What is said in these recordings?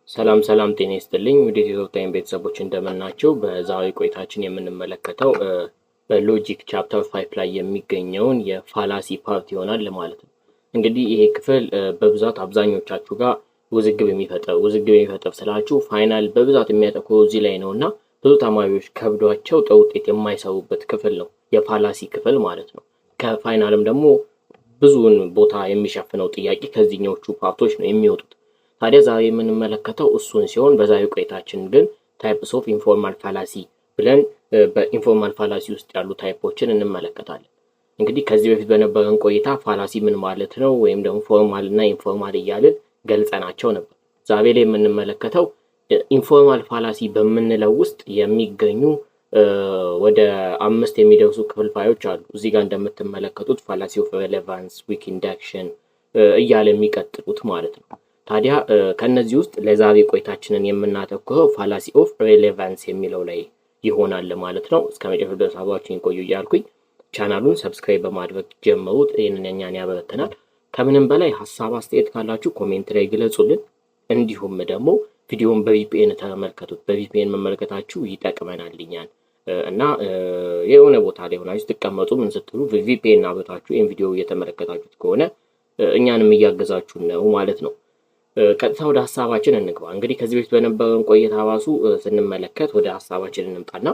ሰላም ጤና ይስጥልኝ ወደ ኢትዮጵያን ቤተሰቦች እንደምናችሁ። በዛሬው ቆይታችን የምንመለከተው በሎጂክ ቻፕተር 5 ላይ የሚገኘውን የፋላሲ ፓርት ይሆናል ማለት ነው። እንግዲህ ይሄ ክፍል በብዛት አብዛኞቻችሁ ጋር ውዝግብ የሚፈጥር ስላችሁ ፋይናል በብዛት የሚያተኩረው እዚህ ላይ ነውና ብዙ ተማሪዎች ከብዷቸው ጥሩ ውጤት የማይሰሩበት ክፍል ነው የፋላሲ ክፍል ማለት ነው። ከፋይናልም ደግሞ ብዙውን ቦታ የሚሸፍነው ጥያቄ ከዚህኞቹ ፓርቶች ነው የሚወጡት። ታዲያ ዛሬ የምንመለከተው እሱን ሲሆን በዛሬው ቆይታችን ግን ታይፕስ ኦፍ ኢንፎርማል ፋላሲ ብለን በኢንፎርማል ፋላሲ ውስጥ ያሉ ታይፖችን እንመለከታለን። እንግዲህ ከዚህ በፊት በነበረን ቆይታ ፋላሲ ምን ማለት ነው ወይም ደግሞ ፎርማል እና ኢንፎርማል እያልን ገልጸናቸው ነበር። ዛሬ ላይ የምንመለከተው ኢንፎርማል ፋላሲ በምንለው ውስጥ የሚገኙ ወደ 5 የሚደርሱ ክፍልፋዮች አሉ። እዚህ ጋር እንደምትመለከቱት ፋላሲ ኦፍ ሬሌቫንስ፣ ዊክ ኢንዳክሽን እያለ የሚቀጥሉት ማለት ነው። ታዲያ ከነዚህ ውስጥ ለዛሬ ቆይታችንን የምናተኩረው ፋላሲ ኦፍ ሬሌቫንስ የሚለው ላይ ይሆናል ማለት ነው። እስከ መጨረሻው ድረስ አብራችሁን ቆዩ እያልኩኝ ቻናሉን ሰብስክራይብ በማድረግ ጀምሩት። ይሄንን እኛን ያበረተናል። ከምንም በላይ ሐሳብ አስተያየት ካላችሁ ኮሜንት ላይ ግለጹልን። እንዲሁም ደግሞ ቪዲዮውን በቪፒኤን ተመልከቱት። በቪፒኤን መመልከታችሁ ይጠቅመናል እኛን እና የሆነ ቦታ ላይ ሆናችሁ ተቀመጡ ምን ስትሉ ቪፒኤን አብራችሁ ይሄን ቪዲዮ እየተመለከታችሁት ከሆነ እኛንም እያገዛችሁ ነው ማለት ነው። ቀጥታ ወደ ሐሳባችን እንግባ። እንግዲህ ከዚህ በፊት በነበረን ቆይታ ራሱ ስንመለከት ወደ ሐሳባችን እንምጣና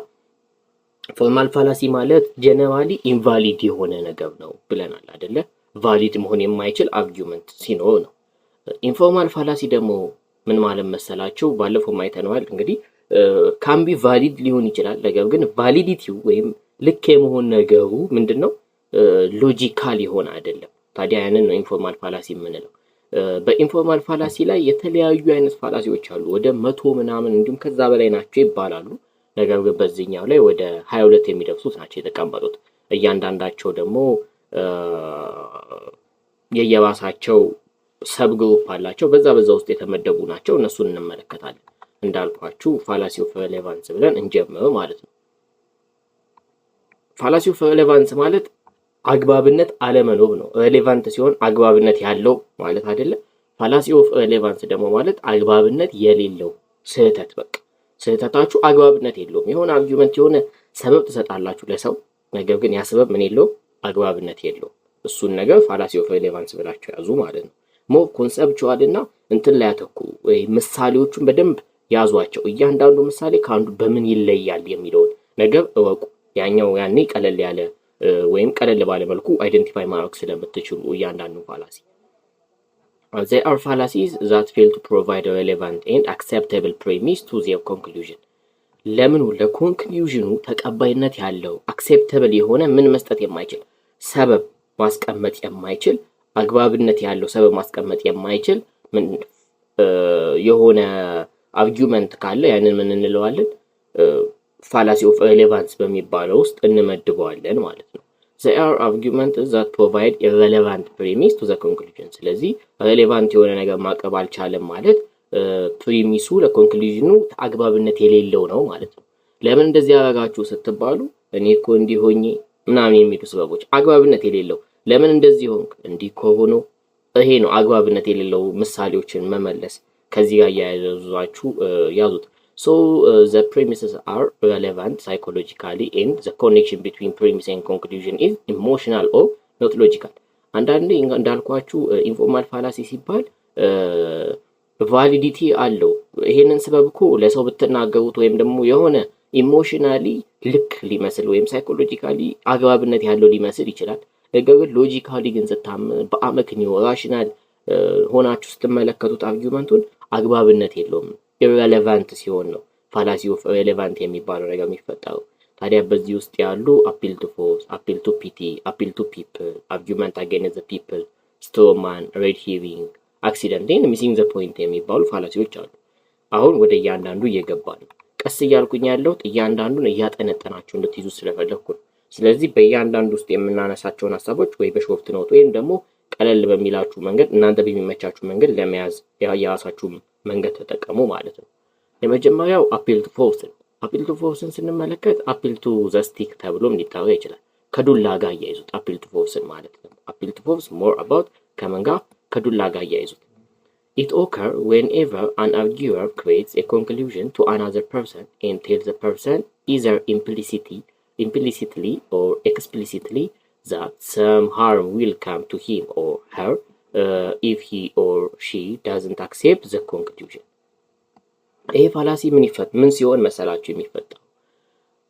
ፎርማል ፋላሲ ማለት ጀነራሊ ኢንቫሊድ የሆነ ነገር ነው ብለናል አይደለ? ቫሊድ መሆን የማይችል አርጊውመንት ሲኖር ነው። ኢንፎርማል ፋላሲ ደግሞ ምን ማለት መሰላችሁ? ባለፈው ማይተነዋል። እንግዲህ ካምቢ ቫሊድ ሊሆን ይችላል፣ ነገር ግን ቫሊዲቲው ወይም ልክ የመሆን ነገሩ ምንድነው? ሎጂካል የሆነ አይደለም። ታዲያ ያንን ነው ኢንፎርማል ፋላሲ የምንለው። በኢንፎርማል ፋላሲ ላይ የተለያዩ አይነት ፋላሲዎች አሉ። ወደ 100 ምናምን እንዲሁም ከዛ በላይ ናቸው ይባላሉ። ነገር ግን በዚህኛው ላይ ወደ 22 የሚደርሱት ናቸው የተቀመጡት። እያንዳንዳቸው ደግሞ የየራሳቸው ሰብ ግሩፕ አላቸው። በዛ ውስጥ የተመደቡ ናቸው። እነሱን እንመለከታለን። እንዳልኳችሁ ፋላሲ ኦፍ ሬሌቫንስ ብለን እንጀምር ማለት ነው። ፋላሲ ኦፍ ሬሌቫንስ ማለት አግባብነት አለመኖር ነው። ሬሌቫንት ሲሆን አግባብነት ያለው ማለት አይደለም። ፋላሲ ኦፍ ሬሌቫንስ ደግሞ ማለት አግባብነት የሌለው ስህተት። በቃ ስህተታችሁ አግባብነት የለውም። የሆነ አርጊውመንት የሆነ ሰበብ ትሰጣላችሁ ለሰው፣ ነገር ግን ያ ሰበብ ምን የለው አግባብነት የለው። እሱን ነገር ፋላሲ ኦፍ ሬሌቫንስ ብላችሁ ያዙ ማለት ነው። ሞር ኮንሰፕቹዋል እና እንትን ላይ ያተኩሩ ወይ ምሳሌዎቹን በደንብ ያዟቸው። እያንዳንዱ ምሳሌ ከአንዱ በምን ይለያል የሚለውን ነገር እወቁ። ያኛው ያኔ ቀለል ያለ ወይም ቀለል ባለ መልኩ አይደንቲፋይ ማድረግ ስለምትችሉ እያንዳንዱ ፋላሲ There are fallacies that fail to provide a relevant and acceptable premise to their conclusion. ለምኑ ለኮንክሉዥኑ ተቀባይነት ያለው አክሴፕተብል የሆነ ምን መስጠት የማይችል ሰበብ ማስቀመጥ የማይችል አግባብነት ያለው ሰበብ ማስቀመጥ የማይችል ምን የሆነ አርጊውመንት ካለ ያንን ምን እንለዋለን? ፋላሲ ኦፍ ሬሌቫንስ በሚባለው ውስጥ እንመድበዋለን ማለት ነው። There are arguments that provide a relevant premise to the conclusion. ስለዚህ ሬሌቫንት የሆነ ነገር ማቅረብ አልቻለም ማለት ፕሪሚሱ ለኮንክሉዥኑ አግባብነት የሌለው ነው ማለት ነው። ለምን እንደዚህ ያደረጋችሁ ስትባሉ እኔ እኮ እንዲህ ሆኜ ምናምን የሚሉ ሰበቦች አግባብነት የሌለው ለምን እንደዚህ ሆንክ እንዲህ ከሆነ ይሄ ነው አግባብነት የሌለው ምሳሌዎችን መመለስ። ከዚህ ጋር ያያዙዛችሁ ያዙት። So the premises are relevant psychologically and the connection between premise and conclusion is emotional or not logical. አንዳንዴ እንዳልኳችሁ ኢንፎርማል ፋላሲ ሲባል ቫሊዲቲ አለው። ይሄንን ሰበብ እኮ ለሰው ብትናገሩት ወይም ደግሞ የሆነ ኢሞሽናሊ ልክ ሊመስል ወይም ሳይኮሎጂካሊ አግባብነት ያለው ሊመስል ይችላል። ነገር ግን ሎጂካሊ ግን በአመክንዮ ራሽናል ሆናችሁ ስትመለከቱት አርጊውመንቱን አግባብነት የለውም። ኢሬሌቫንት ሲሆን ነው ፋላሲ ኦፍ ሬሌቫንት የሚባለው ነገር የሚፈጠረው። ታዲያ በዚህ ውስጥ ያሉ አፒል ቱ ፎርስ፣ አፒል ቱ ፒቲ፣ አፒል ቱ ፒፕል፣ አርጊውመንት አጌንስት ዘ ፒፕል፣ ስትሮማን፣ ሬድ ሄሪንግ፣ አክሲደንት ኤንድ ሚሲንግ ዘ ፖይንት የሚባሉ ፋላሲዎች አሉ። አሁን ወደ እያንዳንዱ እየገባ ነው። ቀስ እያልኩኝ ያለሁት እያንዳንዱን እያጠነጠናችሁ እንድትይዙ ስለፈለኩ ነው። ስለዚህ በእያንዳንዱ ውስጥ የምናነሳቸውን ሀሳቦች ወይ በሾርት ኖት ወይም ደግሞ ቀለል በሚላችሁ መንገድ እናንተ በሚመቻችሁ መንገድ ለመያዝ የራሳችሁ መንገድ ተጠቀሙ ማለት ነው። የመጀመሪያው አፒል ቱ ፎርስ ነው። አፒል ቱ ፎርስን ስንመለከት አፒል ቱ ዘ ስቲክ ተብሎም ሊጠራ ይችላል። ከዱላ ጋር እያይዙት አፒል ቱ ፎርስን ማለት ነው። አፒል ቱ ፎርስ ሞር አባውት ከመን ጋር ከዱላ ጋር እያይዙት። It occurs whenever an arguer creates a conclusion to another person and tells the person either implicitly or explicitly that some harm will come to him or her if he or she doesn't accept the conclusion. ይሄ ፋላሲ ምን ሲሆን መሰላችሁ የሚፈጠው?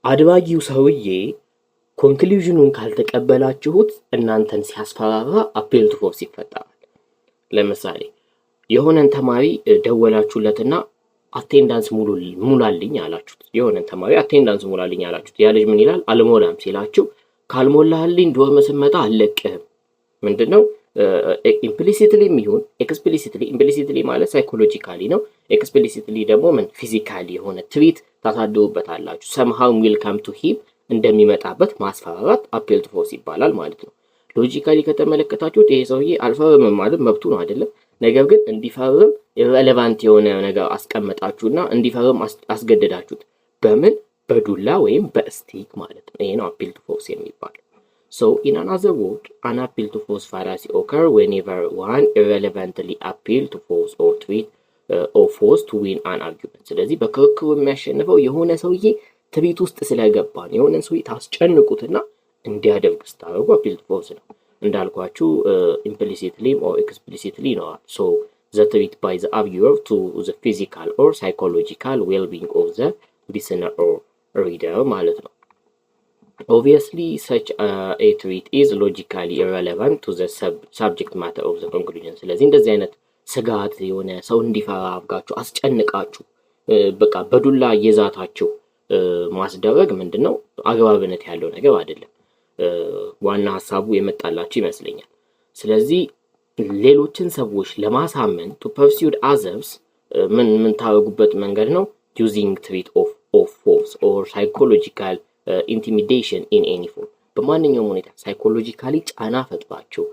አድባጊው ሰውዬ ኮንክሉዥኑን ካልተቀበላችሁት እናንተን ሲያስፈራራ አፔል ቱ ፎርስ ይፈጠራል። ለምሳሌ የሆነን ተማሪ ደወላችሁለትና አቴንዳንስ ሙላልኝ አላችሁት። የሆነን ተማሪ አቴንዳንስ ሙላልኝ አላችሁት። ያ ልጅ ምን ይላል? አልሞላም ሲላችሁ ካልሞላልኝ ዶርም ስመጣ አልለቅህም። ምንድነው? ኢምፕሊሲትሊ ይሁን ኤክስፕሊሲትሊ፣ ኢምፕሊሲትሊ ማለት ሳይኮሎጂካሊ ነው። ኤክስፕሊሲትሊ ደግሞ ምን ፊዚካሊ የሆነ ትሪት ታሳድሩበታላችሁ። somehow will come to him እንደሚመጣበት ማስፈራራት አፔል ቱ ፎርስ ይባላል ማለት ነው። ሎጂካሊ ከተመለከታችሁት ይሄ ሰውዬ አልፈርምም ማለት መብቱ ነው አይደለም። ነገር ግን እንዲፈርም ኢሬሌቫንት የሆነ ነገር አስቀመጣችሁና እንዲፈርም አስገደዳችሁት። በምን? በዱላ ወይም በስቲክ ማለት ነው። ይሄ ነው አፔል ቱ ፎርስ የሚባለው። So in another word, an appeal to force fallacy occurs whenever one irrelevantly appeal to force or tweet or force to win an argument. ስለዚህ በክርክሩ የሚያሸንፈው የሆነ ሰውዬ ትሪት ውስጥ ስለገባ ነው። የሆነን ሰውዬ ታስጨንቁትና እንዲያደርግ ስታደርጉ አፔል ቱ ፎርስ ነው። እንዳልኳችሁ implicitly or explicitly ነው። So the threat by the arguer to the physical or psychological well-being of the listener or reader ማለት ነው። Obviously, such a threat is logically irrelevant to the subject matter of the conclusion. ስለዚህ እንደዚህ አይነት ስጋት የሆነ ሰው እንዲፈራ አድርጋችሁ አስጨንቃችሁ በቃ በዱላ የዛታችሁ ማስደረግ ምንድነው? አግባብነት ያለው ነገር አይደለም። ዋና ሐሳቡ የመጣላችሁ ይመስለኛል። ስለዚህ ሌሎችን ሰዎች ለማሳመን to pursue others ምን ታረጉበት መንገድ ነው? using threat of force or psychological intimidation in any form. በማንኛውም ሁኔታ ሳይኮሎጂካሊ ጫና ፈጥራችሁ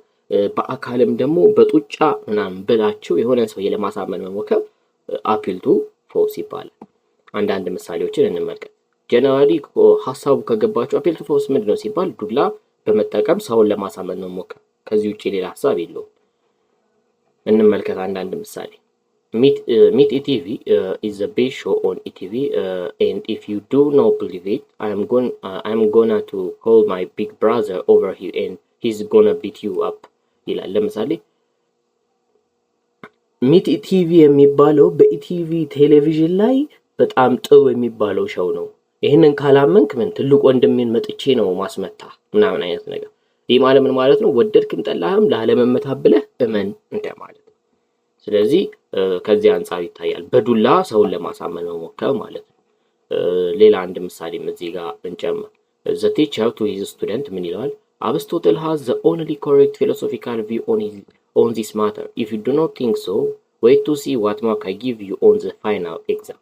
በአካልም ደግሞ በጡጫ ምናምን ብላችሁ የሆነን ሰው ለማሳመን መሞከር አፒል ቱ ፎርስ ይባላል። አንዳንድ ምሳሌዎችን እንመልከት። ጀነራሊ ሐሳቡ ከገባችሁ አፒል ቱ ፎርስ ምንድነው ሲባል ዱላ በመጠቀም ሰውን ለማሳመን መሞከር። ከዚህ ውጪ ሌላ ሐሳብ የለውም። እንመልከት አንዳንድ ምሳሌ። Meet ETV is the best show on ETV, and if you do not believe it, I'm gonna to call my big brother over here and he's gonna beat you up ይላል። ለምሳሌ ሚት ኢቲቪ የሚባለው በኢቲቪ ቴሌቪዥን ላይ በጣም ጥሩ የሚባለው ሾው ነው። ይሄንን ካላመንክ ምን ትልቅ ወንድሜን መጥቼ ነው ማስመታ ምናምን አይነት ነገር። ይሄ ማለት ምን ማለት ነው? ወደድክም ጠላህም ላለመመታ ብለህ እመን እንደማለት ነው። ስለዚህ ከዚህ አንፃር ይታያል በዱላ ሰውን ለማሳመን መሞከር ማለት ነው። ሌላ አንድ ምሳሌም እዚህ ጋር እንጨምር። the teacher to his student ምን ይለዋል? Aristotle has the only correct philosophical view on this matter. If you do not think so, wait to see what mark I give you on the final exam.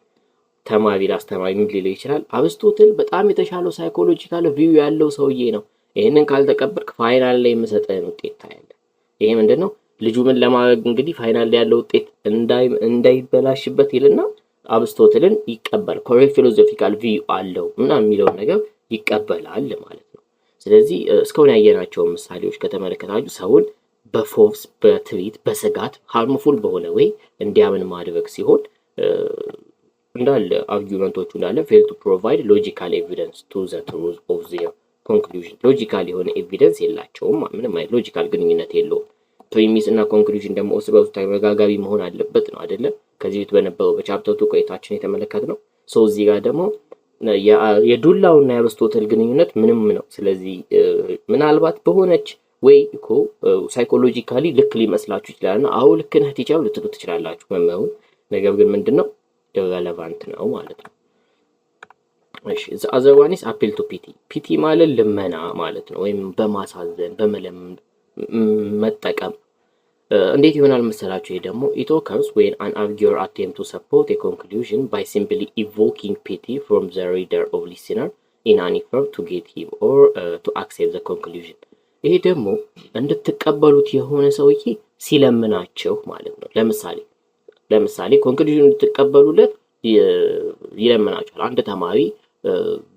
ተማሪ ላስተማሪ ምን ሊለው ይችላል? አርስቶትል በጣም የተሻለው ሳይኮሎጂካል ቪው ያለው ሰውዬ ነው። ይሄንን ካልተቀበልክ ፋይናል ላይ የምሰጠህን ውጤት ታያለህ። ይሄ ምንድነው? ልጁ ምን ለማድረግ እንግዲህ ፋይናል ላይ ያለው ውጤት እንዳይበላሽበት ይልና አርስቶትልን ይቀበል ኮሬክት ፊሎሶፊካል ቪው አለው ምናምን የሚለው ነገር ይቀበላል ማለት ነው። ስለዚህ እስካሁን ያየናቸው ምሳሌዎች ከተመለከታችሁ ሰውን በፎርስ በትሪት በስጋት ሃርምፉል በሆነ ወይ እንዲያምን ማድረግ ሲሆን እንዳለ አርጊውመንቶቹ እንዳለ fail to provide logical evidence to the truth of their conclusion. ሎጂካል የሆነ ኤቪደንስ የላቸውም። ምንም አይነት ሎጂካል ግንኙነት የለውም። ፕሪሚስ እና ኮንክሉዥን ደግሞ እርስ በርሱ ተመጋጋቢ መሆን አለበት ነው አይደለ? ከዚህ በፊት በነበረው በቻፕተር 2 ቆይታችን የተመለከትነው። እዚህ ጋር ደግሞ የዱላውና የአርስቶትል ግንኙነት ምንም ነው። ስለዚህ ምናልባት በሆነች ወይ እኮ ሳይኮሎጂካሊ ልክ ሊመስላችሁ ይችላልና አው ልክ ነህ ቲቸር ልትሉ ትችላላችሁ መምህሩን። ነገር ግን ምንድነው ኢሬሌቫንት ነው ማለት ነው። እሺ the other one is appeal to pity. pity ማለት ልመና ማለት ነው፣ ወይም በማሳዘን በመለመን መጠቀም። እንዴት ይሆናል መሰላችሁ? ይሄ ደግሞ it occurs when an arguer attempts to support a conclusion by simply evoking pity from the reader or listener in an effort to get him or to accept the conclusion. ይሄ ደግሞ እንድትቀበሉት የሆነ ሰውዬ ሲለምናቸው ማለት ነው። ለምሳሌ ኮንክሉዥን እንድትቀበሉለት ይለምናቸዋል። አንድ ተማሪ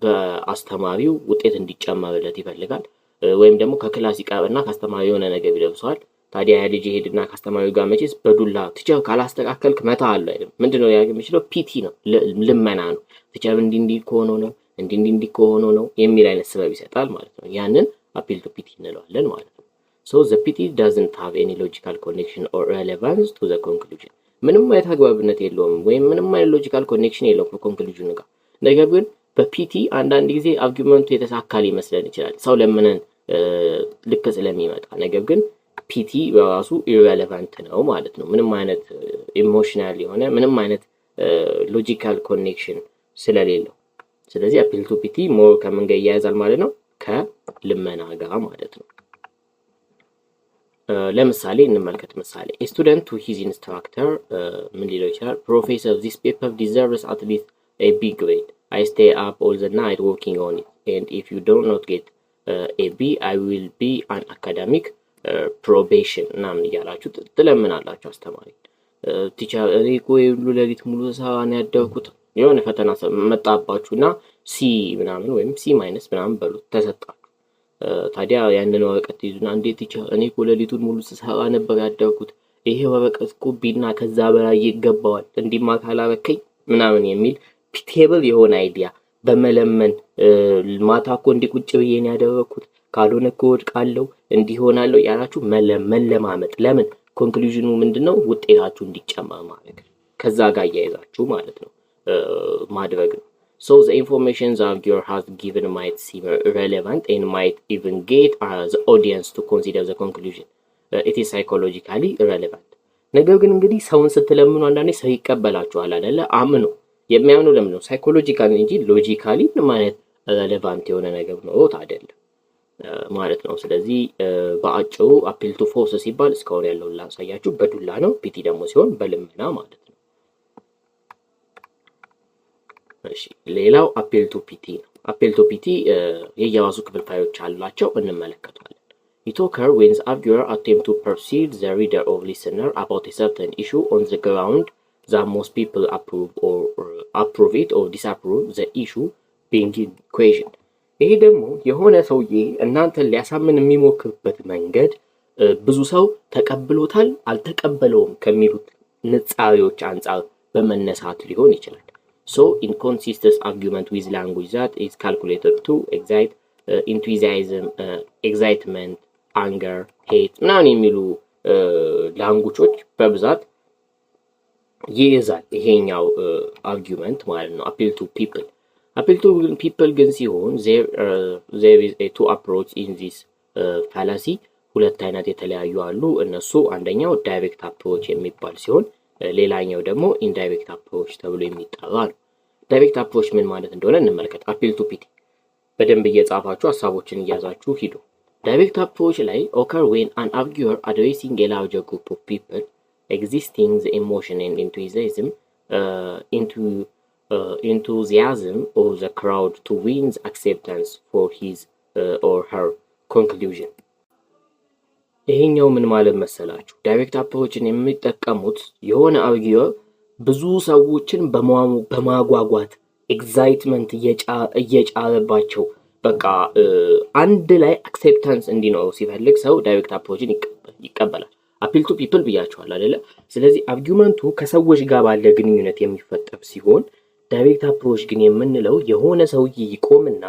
በአስተማሪው ውጤት እንዲጨመርለት ይፈልጋል፣ ወይም ደግሞ ከክላስ ይቀርብና ከአስተማሪው የሆነ ነገር ይደርሰዋል። ታዲያ ያ ልጅ ይሄድና ከአስተማሪው ጋር መቼስ በዱላ ቲቸር ካላስተካከልክ መታ አለ አይደል? ምንድነው ሊያደርግ የሚችለው? ፒቲ ነው፣ ልመና ነው። ቲቸር እንዲህ ከሆነ ነው እንዲህ ከሆነ ነው የሚል አይነት ሰበብ ይሰጣል ማለት ነው። ያንን appeal to pity እንለዋለን ማለት ነው። so the pity doesn't have any logical connection or relevance to the conclusion ምንም አይነት አግባብነት የለውም ወይም ምንም አይነት ሎጂካል ኮኔክሽን የለውም ከኮንክሉዥኑ ጋር። ነገር ግን በፒቲ አንዳንድ ጊዜ አርጊውመንቱ የተሳካ ሊመስለን ይችላል ሰው ለምንን ልክ ስለሚመጣ። ነገር ግን ፒቲ በራሱ ኢሬሌቫንት ነው ማለት ነው። ምንም አይነት ኢሞሽናል የሆነ ምንም አይነት ሎጂካል ኮኔክሽን ስለሌለው። ስለዚህ appeal to pity ሞር ከምን ጋር ያያዛል ማለት ነው? ከልመና ጋር ማለት ነው። ለምሳሌ እንመልከት። ምሳሌ a student to his instructor ምን ሊለው ይችላል? Professor, this paper deserves at least a B grade. I stay up all the night working on it, and if you do not get a B, I will be on academic probation ምናምን እያላችሁ ትለምናላችሁ አስተማሪ። ቲቸር እኔ እኮ ሁሉ ሌሊት ሙሉ ሰዓት ያደርኩት የሆነ ፈተና መጣባችሁና ሲ ምናምን ወይም ሲ ማይነስ ምናምን በሉት ተሰጣችሁ። ታዲያ ያንን ወረቀት ይዙና እንዴት ቲቸር እኔ እኮ ሌሊቱን ሙሉ ሰዓት ነበር ያደርኩት፣ ይሄ ወረቀት እኮ ቢና ከዛ በላይ ይገባዋል፣ እንዲማ ካላረከኝ ምናምን የሚል ፒቴብል የሆነ አይዲያ በመለመን ማታ እኮ እንዲህ ቁጭ ብዬ ነው ያደረኩት፣ ካልሆነ እኮ ወድቃለሁ እንዲህ ሆናለሁ ያላችሁ መለማመጥ። ለምን? ኮንክሉዥኑ ምንድነው? ውጤታችሁ እንዲጨመር ማድረግ፣ ከዛ ጋር ያያዛችሁ ማለት ነው ማድረግ ነው። so the information the arguer has given might seem irrelevant and might even get the audience to consider the conclusion it is psychologically irrelevant። ነገር ግን እንግዲህ ሰውን ስትለምኑ አንዳንዴ ሰው ይቀበላችኋል አይደለ? አምኖ የሚያምኑ ለምን ነው? ሳይኮሎጂካሊ እንጂ ሎጂካሊ ማለት ሬሌቫንት የሆነ ነገር ነው አይደለም ማለት ነው። ስለዚህ በአጭሩ appeal to force ሲባል እስካሁን ያለውን ላሳያችሁ በዱላ ነው። ፒቲ ደግሞ ሲሆን በልመና ማለት ነው። እሺ ሌላው appeal to pity ነው። appeal to pity የየራሱ ክፍልፋዮች አሏቸው፣ እንመለከታለን። it occurs when the arguer attempts to persuade the reader or listener about a certain issue on the ground that most people approve it or disapprove the issue being in question። ይሄ ደግሞ የሆነ ሰውዬ እናንተን ሊያሳምን የሚሞክርበት መንገድ ብዙ ሰው ተቀብሎታል አልተቀበለውም ከሚሉት ንጻሬዎች አንፃር በመነሳት ሊሆን ይችላል። so inconsistent argument with language that is calculated to excite enthusiasm, excitement, anger, hate ምናምን የሚሉ ላንጉጆች በብዛት ይይዛል ይሄኛው አርጊውመንት ማለት ነው። appeal to people ግን ሲሆን there is a two approach in this fallacy ሁለት አይነት የተለያዩ አሉ። እነሱ አንደኛው direct approach የሚባል ሲሆን ሌላኛው ደግሞ indirect approach ተብሎ የሚጠራ ነው። direct approach ምን ማለት እንደሆነ እንመልከት። appeal to pity በደንብ እየጻፋችሁ ሐሳቦችን እያዛችሁ ሂዱ። direct approach ላይ occur when an arguer addressing a larger group of people existing the emotion and enthusiasm of the crowd to win acceptance for his or her conclusion። ይሄኛው ምን ማለት መሰላችሁ? ዳይሬክት አፕሮችን የሚጠቀሙት የሆነ አርጊዩር ብዙ ሰዎችን በማጓጓት ኤግዛይትመንት እየጫረባቸው በቃ አንድ ላይ አክሴፕታንስ እንዲኖረው ሲፈልግ ሰው ዳይሬክት አፕሮችን ይቀበላል። appeal to people ብያችኋል አይደለ? ስለዚህ አርጊውመንቱ ከሰዎች ጋር ባለ ግንኙነት የሚፈጠር ሲሆን ዳይሬክት አፕሮች ግን የምንለው የሆነ ሰውዬ ይቆምና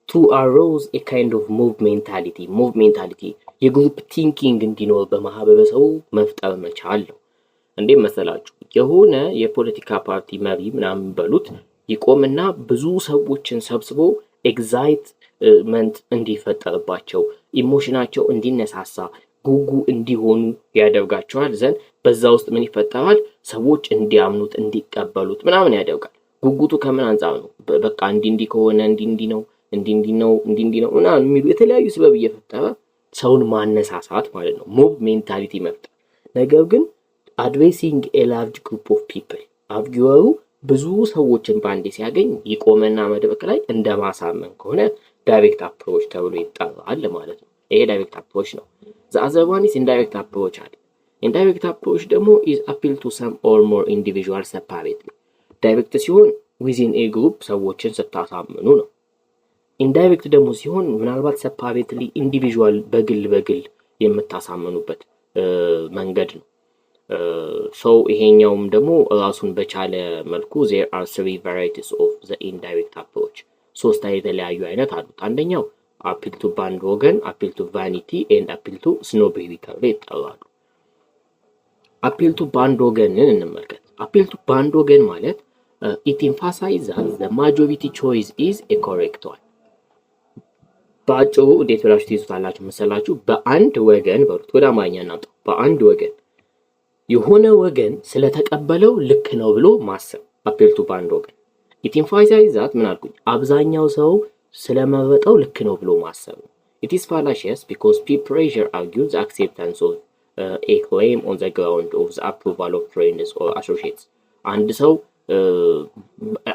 to arouse a kind of move mentality የግሩፕ ቲንኪንግ እንዲኖር በማህበረሰቡ መፍጠር መቻል ነው። እንዴት መሰላችሁ? የሆነ የፖለቲካ ፓርቲ መሪ ምናምን በሉት ይቆምና ብዙ ሰዎችን ሰብስቦ ኤግዛይትመንት እንዲፈጠርባቸው ኢሞሽናቸው እንዲነሳሳ ጉጉ እንዲሆኑ ያደርጋቸዋል። ዘንድ በዛ ውስጥ ምን ይፈጠራል? ሰዎች እንዲያምኑት እንዲቀበሉት ምናምን ያደርጋል። ጉጉቱ ከምን አንፃር ነው? በቃ እንዲህ ከሆነ እንዲህ ነው ምናምን የሚሉ የተለያዩ ስበብ እየፈጠረ ሰውን ማነሳሳት ማለት ነው። ሞብ ሜንታሊቲ መፍጠር። ነገር ግን addressing a large group of people አርጊዩሩ ብዙ ሰዎችን ባንዴ ሲያገኝ ይቆመና መድረክ ላይ እንደማሳመን ከሆነ ዳይሬክት አፕሮች ተብሎ ይጠራል ማለት ነው። ይሄ ዳይሬክት አፕሮች ነው። the other one is indirect approach አለ። indirect approach ደግሞ is appeal to some or more individuals separately ዳይሬክት ሲሆን within a group ሰዎችን ስታሳምኑ ነው። ኢንዳይሬክት ደግሞ ሲሆን ምናልባት separately individual በግል የምታሳምኑበት መንገድ ነው። ሰው ይሄኛውም ደግሞ ራሱን በቻለ መልኩ there are three varieties of the indirect approach ሶስት የተለያዩ አይነት አሉት። አንደኛው appeal to bandwagon, appeal to vanity and appeal to snobbery ተብሎ ይጠራሉ። appeal to bandwagon እንመልከት። appeal to bandwagon ማለት it emphasizes that the majority choice is a correct one። ባጭሩ እንዴት ብላችሁ ትይዙታላችሁ መሰላችሁ? በአንድ ወገን በሩት ወደ አማርኛ እናምጣው። በአንድ ወገን የሆነ ወገን ስለተቀበለው ልክ ነው ብሎ ማሰብ appeal to bandwagon። it emphasizes that ምን አልኩኝ? አብዛኛው ሰው ስለመረጠው ልክ ነው ብሎ ማሰብ ነው። it is fallacious because peer pressure argues the acceptance of a claim on the ground of the approval of friends or associates። አንድ ሰው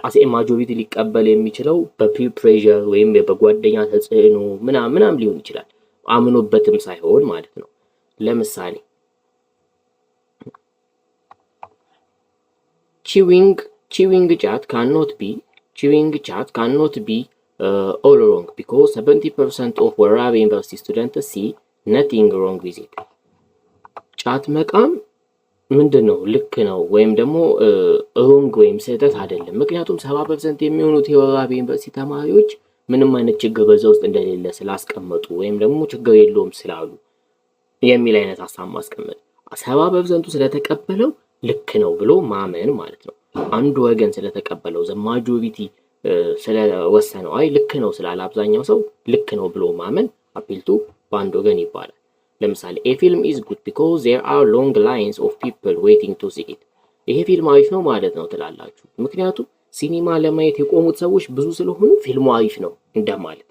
as a majority ሊቀበል የሚችለው በፒር ፕሬሸር ወይም በጓደኛ ተጽዕኖ ምናምን ሊሆን ይችላል፣ አምኖበትም ሳይሆን ማለት ነው። ለምሳሌ chewing chat cannot be all wrong because 70% of Warab University students see nothing wrong with it። ጫት መቃም ምንድነው ልክ ነው ወይም ደግሞ ሮንግ ወይም ስህተት አይደለም። ምክንያቱም 70% የሚሆኑት የወራቤ ዩኒቨርሲቲ ተማሪዎች ምንም አይነት ችግር በዛ ውስጥ እንደሌለ ስላስቀመጡ ወይም ደግሞ ችግር የለውም ስላሉ የሚል አይነት ሐሳብ ማስቀመጥ 70% ስለተቀበለው ልክ ነው ብሎ ማመን ማለት ነው። አንዱ ወገን ስለተቀበለው ዘ ማጆሪቲ ስለወሰነው አይ ልክ ነው ስላለ አብዛኛው ሰው ልክ ነው ብሎ ማመን appeal to bandwagon ይባላል። ለምሳሌ a film is good because there are long lines of people waiting to see it። ይሄ ፊልም አሪፍ ነው ማለት ነው ትላላችሁ፣ ምክንያቱም ሲኒማ ለማየት የቆሙት ሰዎች ብዙ ስለሆኑ ፊልሙ አሪፍ ነው እንደማለት።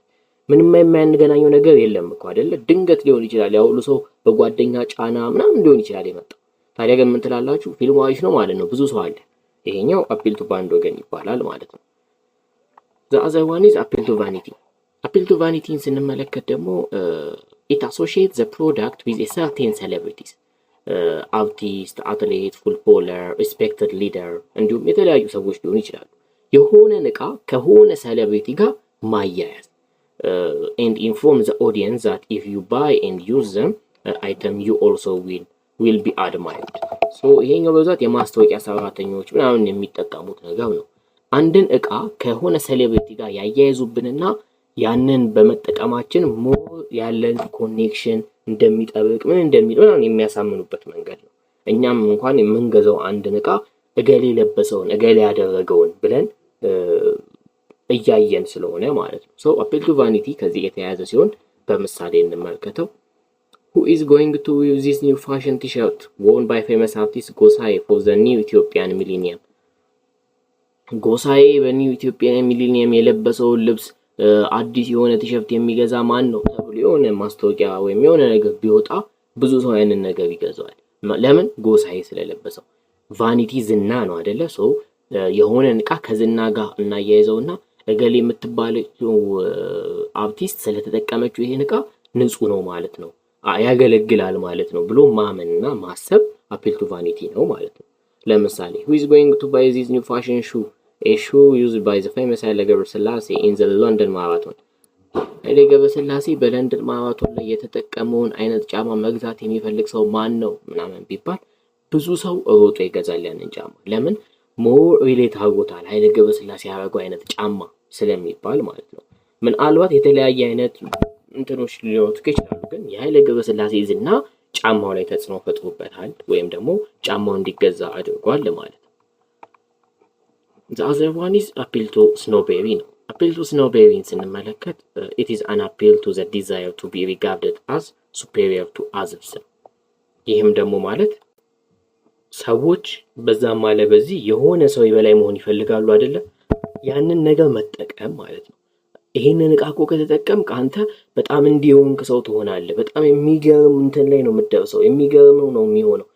ምንም የማያገናኘው ነገር የለም እኮ አይደለ? ድንገት ሊሆን ይችላል ያው ሁሉ ሰው በጓደኛ ጫና ምናምን ሊሆን ይችላል የመጣው። ታዲያ ግን ምን ትላላችሁ? ፊልሙ አሪፍ ነው ማለት ነው፣ ብዙ ሰው አለ። ይሄኛው appeal to bandwagon ይባላል ማለት ነው። the other one is appeal to vanity። appeal to vanity ስንመለከት ደግሞ it associates the product with a certain celebrities artist, athlete, footballer, respected leader እንዲሁም የተለያዩ ሰዎች ሊሆኑ ይችላሉ። የሆነ ዕቃ ከሆነ ሴሌብሪቲ ጋር ማያያዝ and inform the audience that if you buy and use them item you also will be admired። so ይሄኛው በዛት የማስታወቂያ ሰራተኞች ምናምን የሚጠቀሙት ነገር ነው። አንድን ዕቃ ከሆነ ሴሌብሪቲ ጋር ያያይዙብንና ያንን በመጠቀማችን ሞር ያለን ኮኔክሽን እንደሚጠብቅ ምን እንደሚል ምናምን የሚያሳምኑበት መንገድ ነው። እኛም እንኳን የምንገዛው አንድን ዕቃ እገሌ ለበሰውን እገሌ ያደረገውን ብለን እያየን ስለሆነ ማለት ነው። so appeal to vanity ከዚህ የተያያዘ ሲሆን በምሳሌ እንመልከተው። who is going to use this new fashion t-shirt worn by famous artist Quoque for the new Ethiopian millennium? ጎሳዬ በኒው ኢትዮጵያን ሚሊኒየም የለበሰውን ልብስ አዲስ የሆነ ቲሸርት የሚገዛ ማን ነው ተብሎ የሆነ ማስታወቂያ ወይም የሆነ ነገር ቢወጣ ብዙ ሰው ያንን ነገር ይገዛዋል። ለምን? ጎሳዬ ስለለበሰው። ቫኒቲ ዝና ነው አይደለ? ሶ የሆነ ዕቃ ከዝና ጋር እናያይዘውና እገሌ የምትባለው አርቲስት ስለተጠቀመችው ይሄን ዕቃ ንጹህ ነው ማለት ነው፣ ያገለግላል ማለት ነው ብሎ ማመንና ማሰብ appeal to vanity ነው ማለት ነው። ለምሳሌ who is going to buy this new fashion shoe? a shoe used by the famous ኃይለ ገብረስላሴ in the London marathon። ኃይለ ገብረስላሴ በለንደን ማራቶን ላይ የተጠቀመውን አይነት ጫማ መግዛት የሚፈልግ ሰው ማን ነው ምናምን ቢባል ብዙ ሰው ሮጦ ይገዛል ያንን ጫማ። ለምን? ሞር ሪሌት አድርጎታል ኃይለ ገብረስላሴ ያደረገው አይነት ጫማ ስለሚባል ማለት ነው። ምናልባት የተለያየ አይነት እንትኖች ሊኖሩት ይችላሉ፣ ግን የኃይለ ገብረስላሴ ዝና ጫማው ላይ ተጽዕኖ ፈጥሮበታል ወይም ደግሞ ጫማው እንዲገዛ አድርጓል ማለት ነው። the other one is appeal to snobbery ነው። appeal to snobbery ስንመለከት it is an appeal to the desire to be regarded as superior to others። ይህም ደግሞ ማለት ሰዎች በዛም ማለት በዚህ የሆነ ሰው የበላይ መሆን ይፈልጋሉ አይደለ? ያንን ነገር መጠቀም ማለት ነው። ይሄንን ዕቃ እኮ ከተጠቀምክ አንተ በጣም እንዲሆንክ ሰው ትሆናለህ፣ በጣም የሚገርም እንትን ላይ ነው የምትደርሰው፣ የሚገርም ነው የሚሆነው።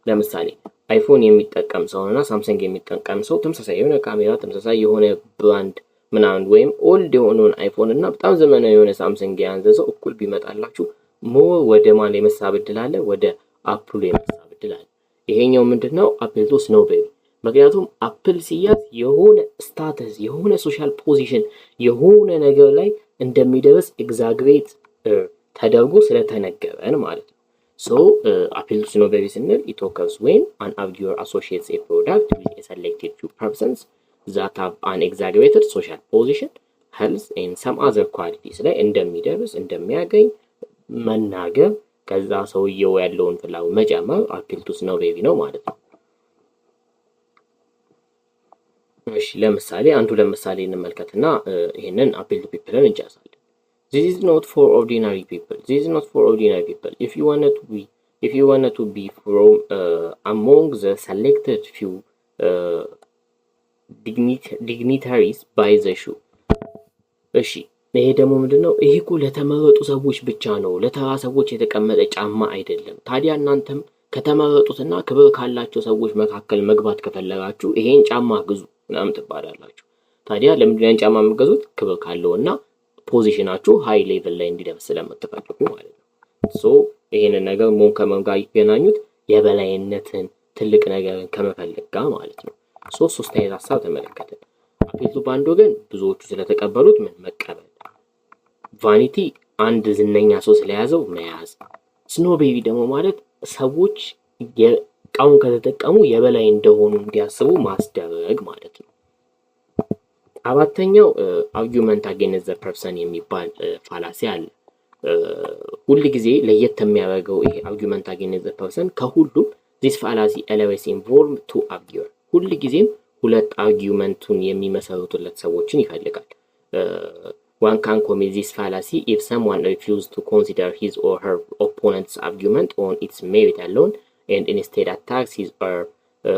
ለምሳሌ አይፎን የሚጠቀም ሰውና ሳምሰንግ የሚጠቀም ሰው ተመሳሳይ የሆነ ካሜራ፣ ተመሳሳይ የሆነ ብራንድ ምናምን ወይም ኦልድ የሆነውን አይፎን እና በጣም ዘመናዊ የሆነ ሳምሰንግ የያዘ ሰው እኩል ቢመጣላችሁ ሞር ወደ ማን የመሳብ ዕድል አለ? ወደ አፕሉ የመሳብ ዕድል አለ። ይሄኛው ምንድነው? appeal to snobbery። ምክንያቱም አፕል ሲያዝ የሆነ ስታተስ የሆነ ሶሻል ፖዚሽን የሆነ ነገር ላይ እንደሚደርስ ኤግዛግሬት ተደርጎ ስለተነገረን ማለት ነው። So appeal to snobbery ስንል it occurs when an arguer associates a product with a selected few persons that have an exaggerated social position, health and some other qualities ላይ እንደሚደርስ እንደሚያገኝ መናገር ከዛ ሰውየው ያለውን ፍላጎት መጨመር appeal to snobbery ነው ማለት ነው። እሺ ለምሳሌ ለምሳሌ እንመልከትና ይሄንን appeal to people እንጨርሳለን። This is not for ordinary people. This is not for ordinary people. If you wanted to be from among the selected few dignitaries by the shoe. እሺ ይሄ ደግሞ ምንድነው? ይሄ እኮ ለተመረጡ ሰዎች ብቻ ነው፣ ለተራ ሰዎች የተቀመጠ ጫማ አይደለም። ታዲያ እናንተም ከተመረጡትና ክብር ካላቸው ሰዎች መካከል መግባት ከፈለጋችሁ ይሄን ጫማ ግዙ ምናምን ትባላላችሁ። ታዲያ ለምንድን ነው ጫማ የምትገዙት? ክብር ካለውና ፖዚሽናችሁ ሃይ ሌቭል ላይ እንዲደርስ ስለምትፈልጉ ማለት ነው። ሶ ይሄንን ነገር ከምን ጋር ይገናኙት? የበላይነትን ትልቅ ነገርን ከመፈለግ ጋር ማለት ነው። ሶስት አይነት ሐሳብ ተመለከትን። አፒሉ በአንድ ወገን ብዙዎቹ ስለተቀበሉት መቀበል፣ ቫኒቲ አንድ ዝነኛ ሰው ስለያዘው መያዝ፣ ስኖቤሪ ደግሞ ማለት ሰዎች የቃውን ከተጠቀሙ የበላይ እንደሆኑ እንዲያስቡ ማስደረግ ማለት ነው። አራተኛው አርጊውመንት አጌንስት ዘ ፐርሰን የሚባል ፋላሲ አለ። ሁሉ ጊዜ ለየት የሚያደርገው ይሄ አርጊውመንት አጌንስት ዘ ፐርሰን ከሁሉም this fallacy always involve two arguers ሁሉ ጊዜም ሁለት አርጊውመንቱን የሚመሰርቱለት ሰዎችን ይፈልጋል። one can commit this fallacy if someone refuses to consider his or her opponent's argument on its merit alone and instead attacks his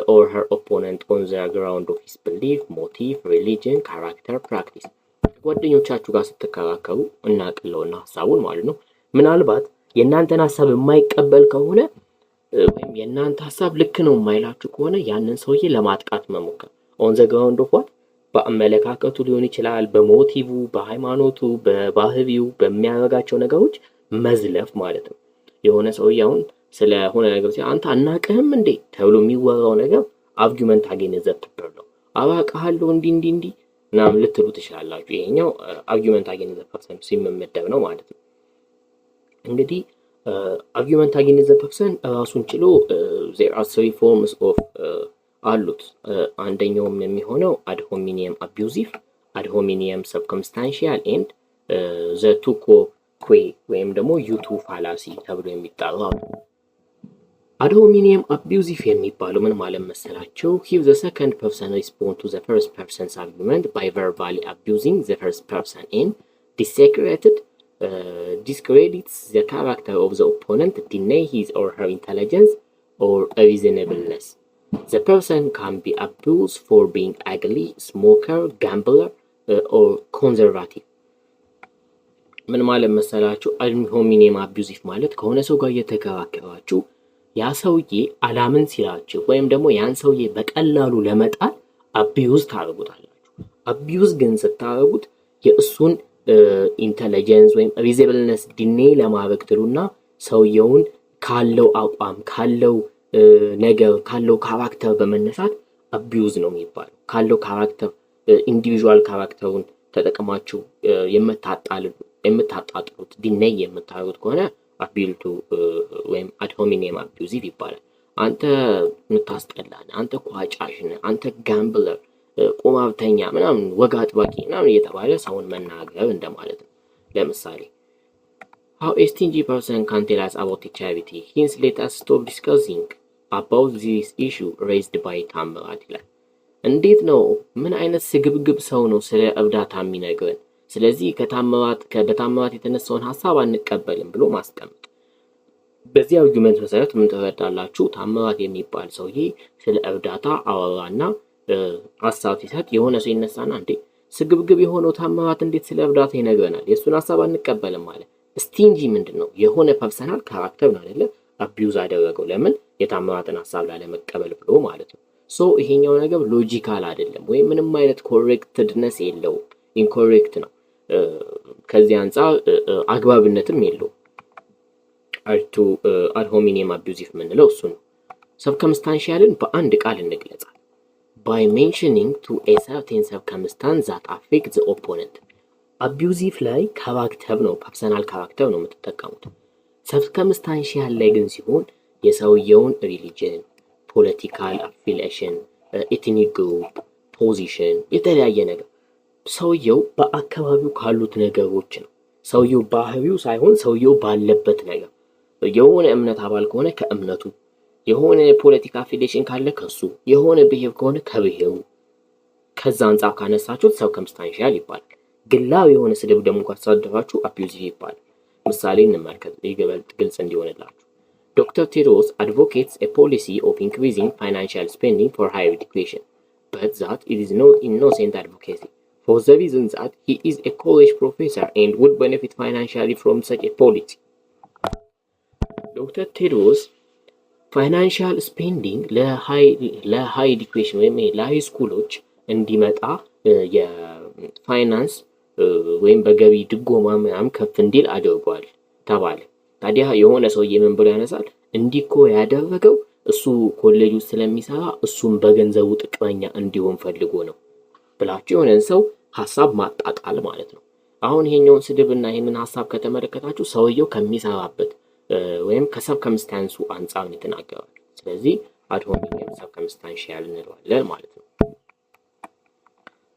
or her opponent on the ground of his belief, motive, religion, character, practice. ጓደኞቻችሁ ጋር ስትከራከሩ እናቅለውና ሐሳቡን ማለት ነው። ምናልባት የእናንተን ሐሳብ የማይቀበል ከሆነ ወይም የእናንተ ሐሳብ ልክ ነው የማይላችሁ ከሆነ ያንን ሰውዬ ለማጥቃት መሞከር on the ground of what? በአመለካከቱ ሊሆን ይችላል፣ በሞቲቭ፣ በሃይማኖቱ፣ በባህሪው፣ በሚያደርጋቸው ነገሮች መዝለፍ ማለት ነው። የሆነ ሰውዬ አሁን ስለሆነ ነገር አንተ አናቅህም እንዴ ተብሎ የሚወራው ነገር አርጊውመንት አጌንስት ዘ ፐርሰን ነው። አዋቃለሁ እንዲ ምናምን ልትሉ ትችላላችሁ። ይሄኛው አርጊውመንት አጌንስት ዘ ፐርሰን ሲመመደብ ነው ማለት ነው። እንግዲህ አርጊውመንት አጌንስት ዘ ፐርሰን ራሱን ችሎ there are three forms of አሉት። አንደኛውም የሚሆነው ad hominem abusive, ad hominem circumstantial and the two quoque ወይም ደግሞ u2 fallacy ተብሎ የሚጠራው ad hominem abusive የሚባለው ምን ማለት መሰላቸው? If the second person responds to the first person's argument by verbally abusing the first person and discredits the character of the opponent, deny his or her intelligence or reasonableness. The person can be abused for being ugly, smoker, gambler, or conservative. ምን ማለት መሰላችሁ? ad hominem abusive ማለት ከሆነ ሰው ጋር እየተከራከራችሁ ያ ሰውዬ አላምን ሲላችሁ ወይም ደግሞ ያን ሰውዬ በቀላሉ ለመጣል አቢዩዝ ታደርጉታላችሁ። አቢዩዝ ግን ስታደርጉት የእሱን ኢንተለጀንስ ወይም ሪዘብልነስ ዲኔይ ለማድረግ ትሉና ሰውየውን ካለው አቋም ካለው ነገር ካለው ካራክተር በመነሳት አቢዩዝ ነው የሚባለው። ካለው ካራክተር ኢንዲቪዥዋል ካራክተሩን ተጠቅማችሁ የምታጣጥሉት ዲኔይ የምታደርጉት ከሆነ appeal to ወይም ad hominem abusive ይባላል። አንተ ምታስጠላን፣ አንተ ቋጫሽ ነህ፣ አንተ ጋምብለር፣ ቁማርተኛ ምናምን ወግ አጥባቂ ምናምን እየተባለ ሰውን መናገር እንደማለት ነው። ለምሳሌ how a stingy person can tell us about charity, hence let us stop discussing about this issue raised by ታምራት ይላል። እንዴት ነው? ምን አይነት ስግብግብ ሰው ነው ስለ እርዳታ የሚነግረን? ስለዚህ በታምራት የተነሳውን ሐሳብ አንቀበልም ብሎ ማስቀመጥ። በዚህ አርጊውመንት መሰረት ምን ተረዳላችሁ? ታምራት የሚባል ሰውዬ ስለ እርዳታ አወራና ሐሳብ ሲሰጥ የሆነ ሰው ይነሳና እንዴ ስግብግብ የሆነው ታምራት እንዴት ስለ እርዳታ ይነግረናል? የሱን ሐሳብ አንቀበልም ማለት። ስቲንጂ ምንድነው? የሆነ ፐርሰናል ካራክተር ነው አይደለ? አቢዩዝ አደረገው። ለምን? የታምራትን ሐሳብ ላለመቀበል ብሎ ማለት ነው። ሶ ይሄኛው ነገር ሎጂካል አይደለም ወይም ምንም አይነት ኮሬክትድነስ የለውም፣ ኢንኮሬክት ነው። ከዚህ አንፃር አግባብነትም የለው። ad hominem abusive ምንለው እሱ ነው። circumstantialን በአንድ ቃል እንግለጻል። by mentioning to a certain circumstance that affects the opponent. abusive ላይ ካራክተር ነው፣ ፐርሰናል ካራክተር ነው የምትጠቀሙት። Circumstantial ላይ ግን ሲሆን የሰውየውን ሪሊጅን፣ ፖለቲካል አፊሊዬሽን፣ ኤትኒክ ግሩፕ፣ ፖዚሽን የተለያየ ነገር ሰውየው በአካባቢው ካሉት ነገሮች ነው። ሰውየው ባህሪው ሳይሆን ሰውየው ባለበት ነገር የሆነ እምነት አባል ከሆነ ከእምነቱ፣ የሆነ ፖለቲካ አፊሊዬሽን ካለ ከሱ፣ የሆነ ብሄር ከሆነ ከብሄሩ ከዛ አንጻር ካነሳችሁት circumstantial ይባላል። ግላዊ የሆነ ስድብ ደግሞ ካሳደፋችሁ abusive ይባላል። ምሳሌ እንመልከት ይገበልጥ ግልጽ እንዲሆንላችሁ። Dr. Tedros advocates a policy of increasing financial spending for higher education, but that it is not innocent advocacy, for the reason that he is a college professor and would benefit financially from such a policy. Dr. Tedros ፋይናንሻል ስፔንዲንግ ለሃይ ኤዱኬሽን ወይም ለሃይ ስኩሎች እንዲመጣ የፋይናንስ ወይም በገቢ ድጎማ ምናምን ከፍ እንዲል አድርጓል ተባለ። ታዲያ የሆነ ሰውዬ ምን ብሎ ያነሳል? እንዲኮ ያደረገው እሱ ኮሌጅ ውስጥ ስለሚሰራ እሱም በገንዘቡ ጥቅመኛ እንዲሆን ፈልጎ ነው ብላችሁ የሆነን ሰው ሐሳብ ማጣጣል ማለት ነው። አሁን ይሄኛውን ስድብና ይሄንን ሐሳብ ከተመለከታችሁ ሰውየው ከሚሰራበት ወይም ከሰርከምስታንሱ አንጻር ነው የተናገረው። ስለዚህ አድሆሚኒየም ሰርከምስታንሻል እንለዋለን ማለት ነው።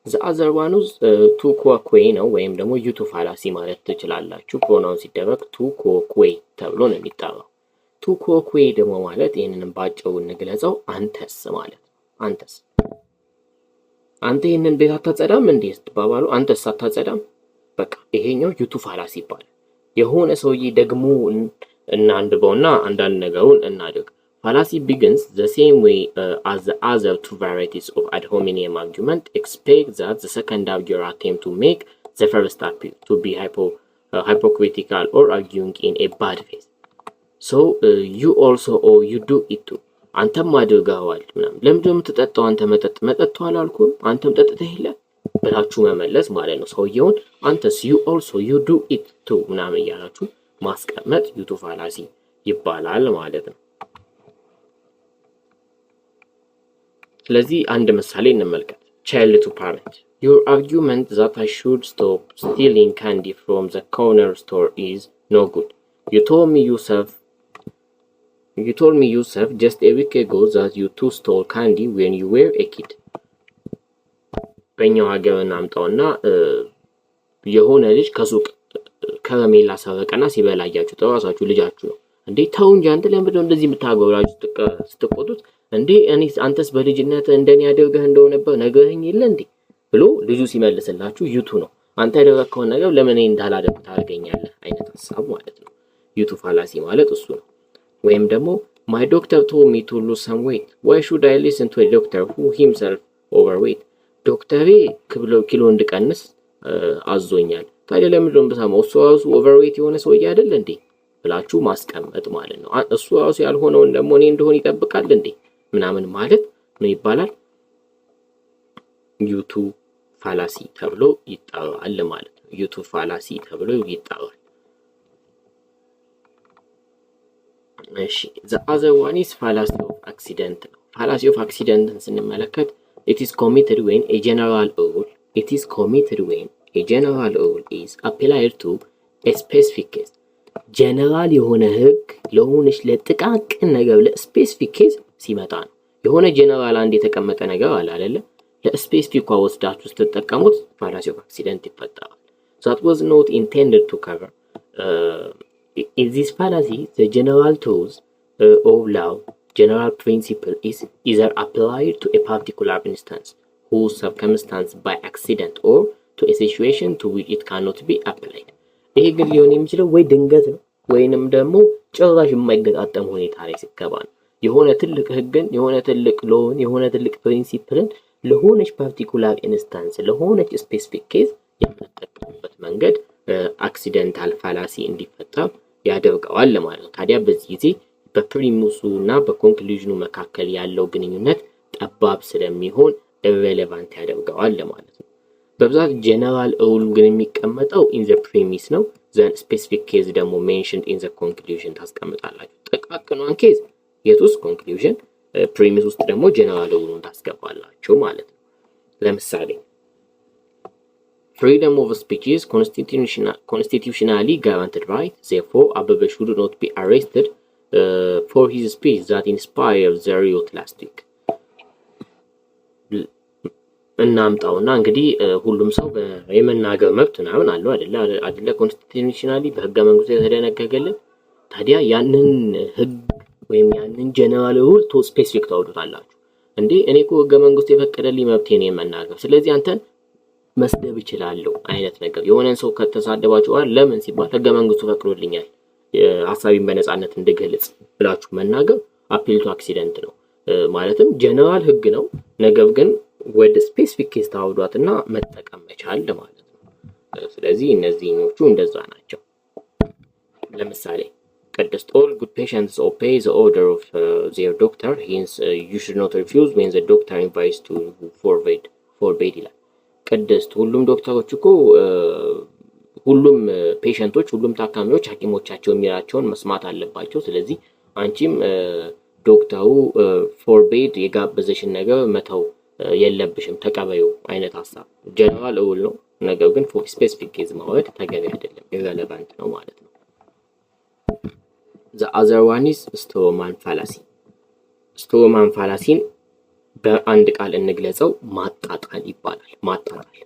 the other one is to quoque ነው ወይም ደግሞ ዩቱ ፋላሲ ማለት ትችላላችሁ። ፕሮናውንስ ሲደረግ to quoque ተብሎ ነው የሚጠራው። to quoque ደግሞ ማለት ይሄንንም ባጭሩ እንግለጸው አንተስ ማለት ነው። አንተ ይሄንን ቤት አታጸዳም እንዴ ስትባባሉ አንተስ አታጸዳም፣ በቃ ይሄኛው ዩቱ ፋላሲ ይባላል። የሆነ ሰውዬ ደግሞ እናንብበውና አንዳንድ ነገሩን እናድርግ። Fallacy begins the same way as the other two varieties of ad hominem argument. Expect that the second arguer attempt to make the first appear to be hypocritical or arguing in a bad faith. So you also or you do it too. አንተም አድርገዋል ምናምን ለምንድነው የምትጠጣው? አንተ መጠጥቷል አልኩም አንተም ጠጥተህ ይለ ብላችሁ መመለስ ማለት ነው። ሰውየውን አንተስ you also you do it too ምናምን እያላችሁ ማስቀመጥ ዩቱ ፋላሲ ይባላል ማለት ነው። ስለዚህ አንድ ምሳሌ እንመልከት። child to parent, your argument that I should stop stealing candy from the corner store is no good. You told me yourself just a week ago that you too stole candy when you were a kid. በእኛው ሀገር እናምጣውና የሆነ ልጅ ከሱቅ ከረሜላ ሰረቀና ሲበላ ያያችሁ ተዋሳችሁ ልጃችሁ ነው እንዴ ተው እንጂ አንተ ለምንድነው እንደዚህ የምታገባላችሁ ስትቆጡት እንዴ አንተስ በልጅነት እንደኔ ያደርገህ እንደነበር ነገርኝ ይለ እንዴ ብሎ ልጁ ሲመልስላችሁ ዩቱ ነው። አንተ ያደረከው ነገር ለምን እንዳላደረክ ታርገኛለህ አይነት ሐሳብ ማለት ነው። ዩቱ ፋላሲ ማለት እሱ ነው። ወይም ደግሞ my doctor told me to lose some weight, why should I listen to a doctor who himself overweight? ዶክተሬ ኪሎ እንድቀንስ አዞኛል ታዲያ ለምንድነው በሰማው እሱ ራሱ ኦቨርዌት የሆነ ሰውዬ አይደል እንዴ ብላችሁ ማስቀመጥ ማለት ነው። እሱ ራሱ ያልሆነውን ደግሞ እኔ እንደሆነ ይጠብቃል እንዴ ምናምን ማለት ምን ይባላል? ዩቱ ፋላሲ ተብሎ ይጠራል ማለት ነው። ዩቱ ፋላሲ ተብሎ ይጠራል። እሺ the other one is fallacy of accident ነው። fallacy of accident ስንመለከት it is committed when a general rule is applied to a specific case. ጀነራል የሆነ ህግ ለሆነች ለጥቃቅን ነገር ለስፔሲፊክ ኬዝ ሲመጣ ነው። የሆነ ጀነራል አንድ የተቀመጠ ነገር አለ አይደለ? ለስፔሲፊክ ወስዳችሁ ስትጠቀሙት fallacy of accident ይፈጠራል። that was not intended to cover in this fallacy the general truth of law, general principle is either applied to a particular instance whose circumstance by accident or to a situation to which it cannot be applied. ይሄ ግን ሊሆን የሚችለው ወይ ድንገት ነው ወይንም ደግሞ ጭራሽ የማይገጣጠም ሁኔታ ላይ ሲገባ ነው። የሆነ ትልቅ ህግን የሆነ ትልቅ ሎን የሆነ ትልቅ ፕሪንሲፕልን ለሆነች ፓርቲኩላር ኢንስታንስ ለሆነች ስፔሲፊክ ኬዝ የምንጠቀምበት መንገድ አክሲደንታል ፋላሲ እንዲፈጠር ያደርገዋል ማለት ነው። ታዲያ በዚህ ጊዜ በፕሪሚሱና በኮንክሉዥኑ መካከል ያለው ግንኙነት ጠባብ ስለሚሆን ኢሬሌቫንት ያደርገዋል ማለት ነው። በብዛት ጀነራል ሩል ግን የሚቀመጠው ኢን ዘ ፕሪሚስ ነው። ዘን ስፔሲፊክ ኬዝ ደግሞ ሜንሽንድ ኢን ዘ ኮንክሉዥን ታስቀምጣላችሁ። ጥቃቅኗን ኬዝ የት ውስጥ ኮንክሉዥን፣ ፕሪሚስ ውስጥ ደግሞ ጀነራል ሩሉን ታስገባላችሁ ማለት ነው። ለምሳሌ freedom of speech is constitutionally guaranteed right. Therefore, Abebe should not be arrested for his speech that inspired the riot last week. እናምጣውና እንግዲህ ሁሉም ሰው የመናገር መብት ምናምን አለው አይደለ ኮንስቲቲዩሽናሊ በህገ መንግስቱ የተደነገገልን። ታዲያ ያንን ህግ ወይም ያንን ጀነራል ሩል ቶ ስፔሲፊክ ታውዱታላችሁ እንዴ? እኔ እኮ ህገ መንግስቱ የፈቀደልኝ መብቴ ነው የመናገር፣ ስለዚህ አንተን መስደብ ይችላልው አይነት ነገር። የሆነን ሰው ከተሳደባችሁ ለምን ሲባል ህገ መንግስቱ ፈቅዶልኛል ሐሳቤን በነጻነት እንድገልጽ ብላችሁ መናገር አፒል ቱ አክሲደንት ነው። ማለትም ጀነራል ህግ ነው፣ ነገር ግን ወደ ስፔሲፊክ ኬስ ታውዷትና መጠቀም መቻል ማለት ነው። ስለዚህ እነዚህኞቹ እንደዛ ናቸው። ለምሳሌ ቅድስት all good patients obey the order of their doctor, hence you should not refuse when the doctor invites to forbade ይላል። ቅድስት ሁሉም ዶክተሮች እኮ ሁሉም ፔሸንቶች ሁሉም ታካሚዎች ሐኪሞቻቸው የሚላቸውን መስማት አለባቸው። ስለዚህ አንቺም ዶክተሩ ፎርቤድ የጋበዘሽን ነገር መተው የለብሽም ተቀበዩ አይነት ሐሳብ ጀነራል ሩል ነው። ነገር ግን ፎር ስፔሲፊክ ኬዝ ማውረድ ተገቢ አይደለም፣ ኢረሌቫንት ነው ማለት ነው። the other one is strawman fallacy. strawman fallacy በአንድ ቃል እንግለጸው ማጣጣል ይባላል። ማጣጣል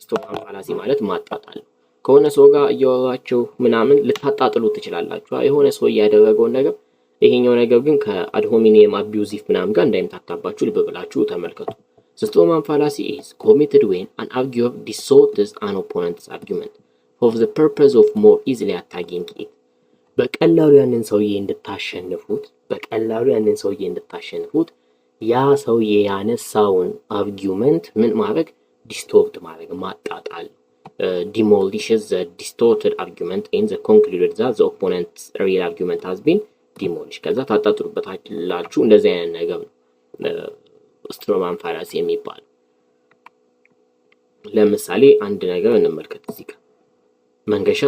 strawman fallacy ማለት ማጣጣል ከሆነ ሰው ጋር እያወራችሁ ምናምን ልታጣጥሉ ትችላላችሁ። የሆነ ሰው ያደረገውን ነገር ይሄኛው ነገር ግን ከአድሆሚኒየም አቢዩዚቭ ምናምን ጋር እንዳይምታታባችሁ ልብ ብላችሁ ተመልከቱ። strawman fallacy is committed when an arguer distorts an opponent's argument for the purpose of more easily attacking it. በቀላሉ ያንን ሰውዬ እንድታሸንፉት ያ ሰውዬ ያነሳውን አርጊውመንት ምን ማድረግ ዲስቶርት ማድረግ ማጣጣል demolishes the distorted argument and the concluded that the opponent's real argument has been demolished. ከዛ ታጣጥሉበታላችሁ። እንደዚህ አይነት ነገር ነው strawman fallacy የሚባል። ለምሳሌ አንድ ነገር እንመልከት እዚህ ጋር መንገሻ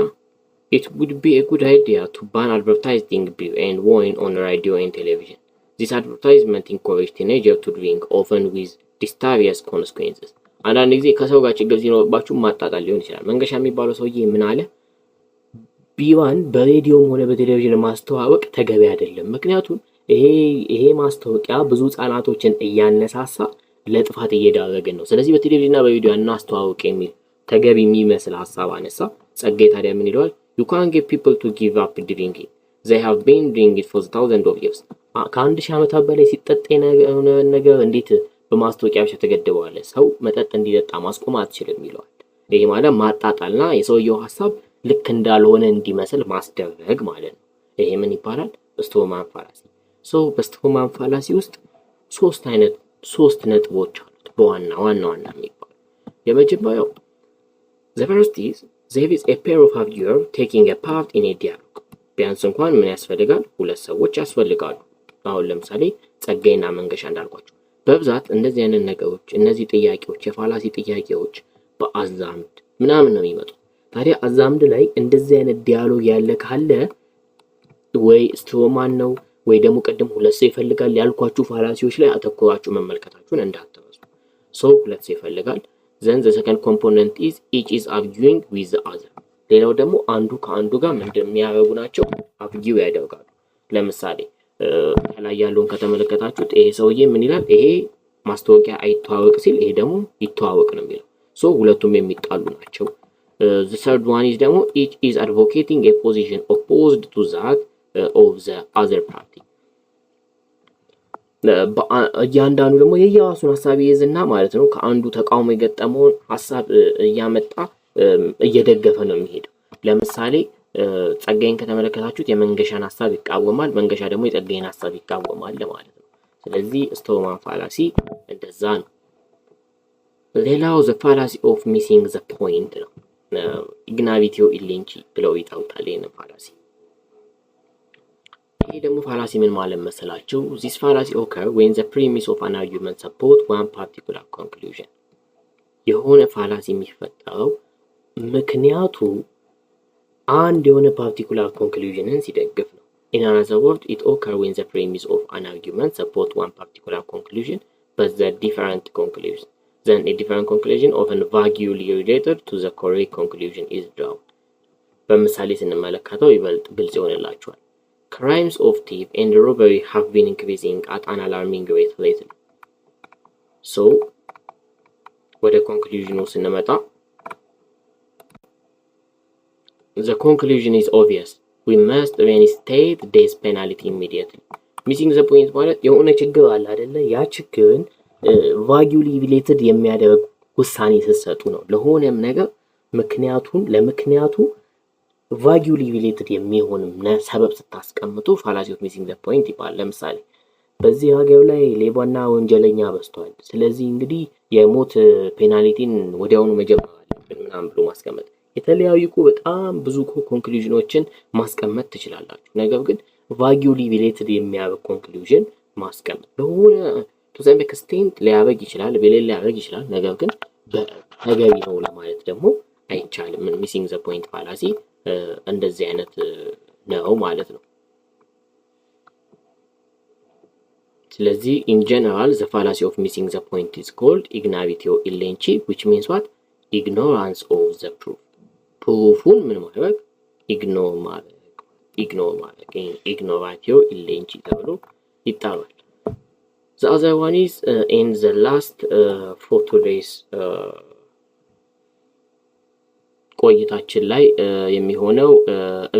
It would be a good idea to ban advertising beer and wine on radio and television. This advertisement encourages teenagers to drink, often with disastrous consequences. አንዳንድ ጊዜ ከሰው ጋር ችግር ሲኖርባችሁ ማጣጣል ሊሆን ይችላል። መንገሻ የሚባለው ሰውዬ ምን አለ? ቢዋን በሬዲዮም ሆነ በቴሌቪዥን ማስተዋወቅ ተገቢ አይደለም፣ ምክንያቱም ይሄ ማስተዋወቂያ ብዙ ህጻናቶችን እያነሳሳ ለጥፋት እየዳረገን ነው። ስለዚህ በቴሌቪዥንና በቪዲዮ እናስተዋወቅ የሚል ተገቢ የሚመስል ሐሳብ አነሳ። ጸጋዬ ታዲያ ምን ይለዋል? You can't get people to give up drinking. They have been drinking it for thousands of years. ከአንድ ሺህ ዓመታት በላይ ሲጠጣ ነገር እንዴት በማስተዋወቂያ ብቻ ተገድበዋል? ሰው መጠጥ እንዲጠጣ ማስቆም አትችልም ይለዋል። ይሄ ማለት ማጣጣልና የሰውየው ሐሳብ ልክ እንዳልሆነ እንዲመስል ማስደረግ ማለት ነው። ይሄ ምን ይባላል? strawman fallacy። በstrawman fallacy ውስጥ ሶስት ነጥቦች አሉት በዋና የሚባሉ። የመጀመሪያው the first is there is a pair of arguers taking a part in a dialogue. ቢያንስ እንኳን ምን ያስፈልጋል? ሁለት ሰዎች ያስፈልጋሉ። አሁን ለምሳሌ ጸጋዬና መንገሻ እንዳልኳቸው በብዛት እንደዚህ አይነት ነገሮች እነዚህ ጥያቄዎች የፋላሲ ጥያቄዎች በአዛምድ ምናምን ነው የሚመጡት። ታዲያ አዛምድ ላይ እንደዚህ አይነት ዲያሎግ ያለ ካለ ወይ strawman ነው ወይ ደግሞ ቀደም ሁለት ሰው ይፈልጋል ያልኳችሁ ፋላሲዎች ላይ አተኩራችሁ መመልከታችሁን እንዳትረሱ። ሁለት ሰው ይፈልጋል። then the second component is each is arguing with the other. ሌላው ደግሞ አንዱ ከአንዱ ጋር እንደሚያደርጉ ናቸው አርጊው ያደርጋሉ። ለምሳሌ ከላይ ያለውን ከተመለከታችሁት ይሄ ሰውዬ ምን ይላል? ይሄ ማስተዋወቂያ አይተዋወቅ ሲል ይሄ ደግሞ ይተዋወቅ ነው የሚለው። ሁለቱም የሚጣሉ ናቸው። the third one is ደግሞ each is advocating a position opposed to that of the other party. እያንዳንዱ ደግሞ የየራሱን ሐሳብ ይይዝና ማለት ነው ከአንዱ ተቃውሞ የገጠመውን ሐሳብ እያመጣ እየደገፈ ነው የሚሄደው። ለምሳሌ ጸጋዬን ከተመለከታችሁት የመንገሻን ሐሳብ ይቃወማል፣ መንገሻ ደግሞ የጸጋዬን ሐሳብ ይቃወማል ማለት ነው። ስለዚህ strawman fallacy እንደዛ ነው። ሌላው the fallacy of missing the point ነው። Ignoratio Elenchi ብለው ይጠሩታል ይሄን ፋላሲ። ይሄ ደግሞ ፋላሲ ምን ማለት መሰላችሁ? this fallacy occur when the premise of an argument support one particular conclusion. የሆነ ፋላሲ የሚፈጠረው ምክንያቱ አንድ የሆነ ፓርቲኩላር ኮንክሉዥንን ሲደግፍ ነው። in another word it occurs when the premise of an argument support one particular conclusion but the different conclusion. then a different conclusion often vaguely related to the correct conclusion is drawn. በምሳሌ ስንመለከተው ይበልጥ ግልጽ ይሆንላችኋል። Crimes of theft and robbery have been increasing at an alarming rate lately. So ወደ ኮንክሉዥኑ ስንመጣ the conclusion is obvious. We must reinstate death penalty immediately. Missing the point ማለት የሆነ ችግር አለ አይደለ? ያ ችግርን ቫጊውሊ ሪሌትድ የሚያደርግ ውሳኔ ስትሰጡ ነው። ለሆነም ነገር ለምክንያቱ ቫጊውሊ ሪሌትድ የሚሆንም ሰበብ ስታስቀምጡ ፋላሲ ኦፍ ሚሲንግ ዘ ፖይንት ይባላል። ለምሳሌ በዚህ ሀገር ላይ ሌባና ወንጀለኛ በዝቷል፣ ስለዚህ እንግዲህ የሞት ፔናልቲን ወዲያውኑ መጀመር አለብን ምናምን ብሎ ማስቀመጥ። የተለያዩ በጣም ብዙ ኮንክሉዥኖችን ማስቀመጥ ትችላላችሁ። ነገር ግን ቫጊውሊ ሪሌትድ የሚያደርግ ኮንክሉዥን ማስቀመጥ ለሆነ ቱ ሰም ኤክስቴንት ሊያደርግ ይችላል፣ በሌላ ሊያደርግ ይችላል። ነገር ግን ተገቢ ነው ለማለት ደግሞ አይቻልም። ሚሲንግ ዘ ፖይንት ፋላሲ እንደዚህ አይነት ነው ማለት ነው። ስለዚህ in general the fallacy of missing the point is called Ignoratio Elenchi, which means what? Ignorance of the proof. ፕሩፉን ምን ማድረግ? ኢግኖር ማድረግ Ignoratio Elenchi ተብሎ ይጠራል። The other one is in the last 4 days ቆይታችን ላይ የሚሆነው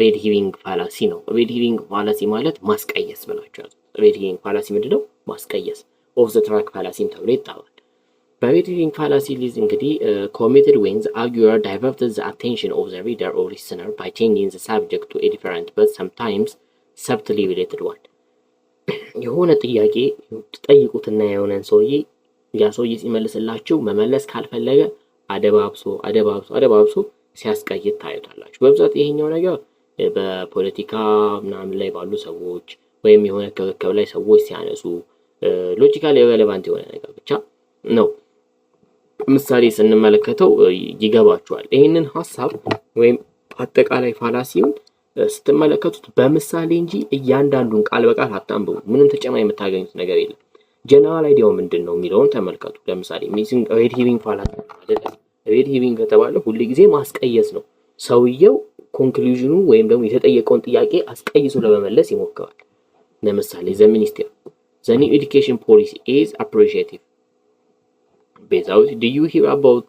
ሬድ ሂሪንግ ፋላሲ ነው። ሬድ ሂሪንግ ፋላሲ ማለት ማስቀየስ ብላችኋል። ሬድ ሂሪንግ ፋላሲ ምንድነው? ማስቀየስ። ኦፍ ዘ ትራክ ፋላሲም ተብሎ ይጠራል። በሬድ ሂሪንግ ፋላሲ ሊዝ እንግዲህ committed when the arguer diverted the attention of the reader or listener by changing the subject to a different but sometimes subtly related one. የሆነ ጥያቄ ትጠይቁትና የሆነን ሰውዬ ያ ሰውዬ ሲመልስላችሁ መመለስ ካልፈለገ አደባብሶ ሲያስቀይት ታዩታላችሁ። በብዛት ይሄኛው ነገር በፖለቲካ ምናምን ላይ ባሉ ሰዎች ወይም የሆነ ክርክር ላይ ሰዎች ሲያነሱ ሎጂካሊ ሬሌቫንት የሆነ ነገር ብቻ ነው። ምሳሌ ስንመለከተው ይገባችኋል። ይሄንን ሐሳብ ወይም አጠቃላይ ፋላሲውን ስትመለከቱት በምሳሌ እንጂ እያንዳንዱን ቃል በቃል አታንብቡ። ምንም ተጨማሪ የምታገኙት ነገር የለም። ጀነራል አይዲያው ምንድነው የሚለውን ተመልከቱ። ለምሳሌ ሚሲንግ ሬድ ሂሪንግ ፋላሲ አይደለም። ሬድ ሂሪንግ ከተባለ ሁሉ ጊዜ ማስቀየስ ነው። ሰውየው ኮንክሉዥኑ ወይም ደግሞ የተጠየቀውን ጥያቄ አስቀይሶ ለመመለስ ይሞክራል። ለምሳሌ the minister, the new education policy is appreciative. Without, do you hear about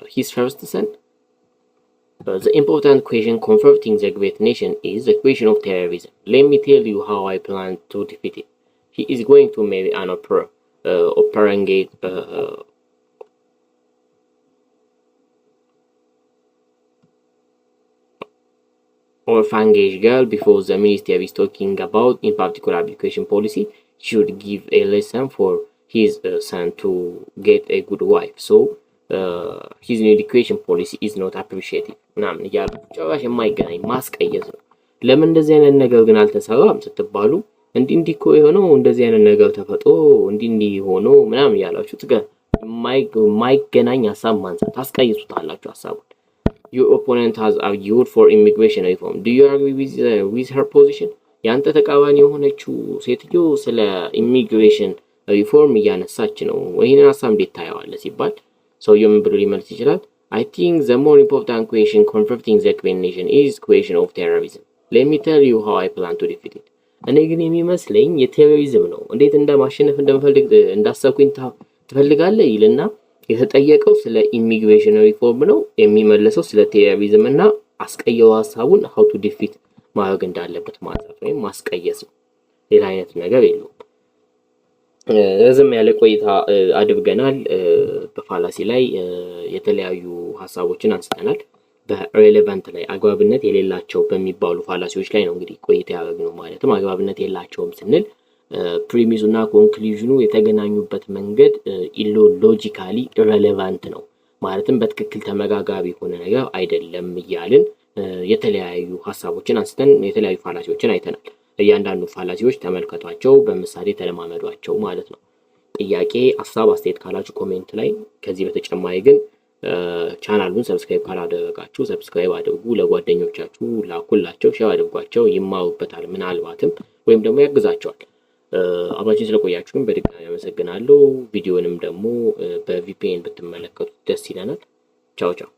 his first son? The important question confronting the great nation is the question of terrorism. Let me tell you how I plan to defeat it. He is going to marry an orphanage girl before the minister is talking about in particular education policy should give a lesson for his son to get a good wife. So his new education policy is not appreciated. ምናምን እያሉ ጨራሽ የማይገናኝ ማስቀየስ ነው። ለምን እንደዚህ አይነት ነገር ግን አልተሰራም ስትባሉ እንዲህ እኮ የሆነው እንደዚህ አይነት ነገር ተፈጥሮ እንዲህ ሆኖ ምናምን ያላችሁ የማይገናኝ ሀሳብ ማንሳት ታስቀይሱታላችሁ ሀሳቡን። Your opponent has argued for immigration reform. Do you agree with her position? ያንተ ተቃዋሚ የሆነችው ሴትዮ ስለ ኢሚግሬሽን ሪፎርም እያነሳች ነው። ይሄንን ሀሳብ እንዴት ታየዋለህ ሲባል ሰውየው ምን ብሎ ሊመልስ ይችላል? I think the more important question confronting the great nation is question of terrorism. Let me tell you how I plan to defeat it. እኔ ግን የሚመስለኝ የቴሮሪዝም ነው። እንዴት እንደማሸነፍ እንደምፈልግ እንዳሰብኩኝ ትፈልጋለህ ይልና የተጠየቀው ስለ ኢሚግሬሽን ሪፎርም ነው፣ የሚመለሰው ስለ ቴሮሪዝም እና አስቀየው ሀሳቡን how to defeat ማድረግ እንዳለበት ማለት ወይም ማስቀየስ ነው። ሌላ አይነት ነገር የለውም። ረዘም ያለ ቆይታ አድርገናል። በፋላሲ ላይ የተለያዩ ሀሳቦችን አንስተናል። በሬሌቫንት ላይ አግባብነት የሌላቸው በሚባሉ ፋላሲዎች ላይ ነው እንግዲህ ቆይታ ያደረግነው። ማለትም አግባብነት የላቸውም ስንል ፕሪሚሱ እና ኮንክሉዥኑ የተገናኙበት መንገድ ኢሎጂካሊ ኢሬሌቫንት ነው፣ ማለትም በትክክል ተመጋጋቢ የሆነ ነገር አይደለም እያልን የተለያዩ ሀሳቦችን አንስተን የተለያዩ ፋላሲዎችን አይተናል። እያንዳንዱ ፋላሲዎች ተመልከቷቸው፣ በምሳሌ ተለማመዷቸው ማለት ነው። ጥያቄ፣ ሀሳብ፣ አስተያየት ካላችሁ ኮሜንት ላይ። ከዚህ በተጨማሪ ግን ቻናሉን ሰብስክራይብ ካላደረጋችሁ ሰብስክራይብ አድርጉ፣ ለጓደኞቻችሁ ላኩላቸው፣ ሼር አድርጓቸው፣ ይማሩበታል ምናልባትም ወይም ደግሞ ያግዛቸዋል። አብራችሁን ስለቆያችሁም በድጋሚ አመሰግናለሁ። ቪዲዮንም ደግሞ በቪፒኤን ብትመለከቱት ደስ ይለናል። ቻው ቻው።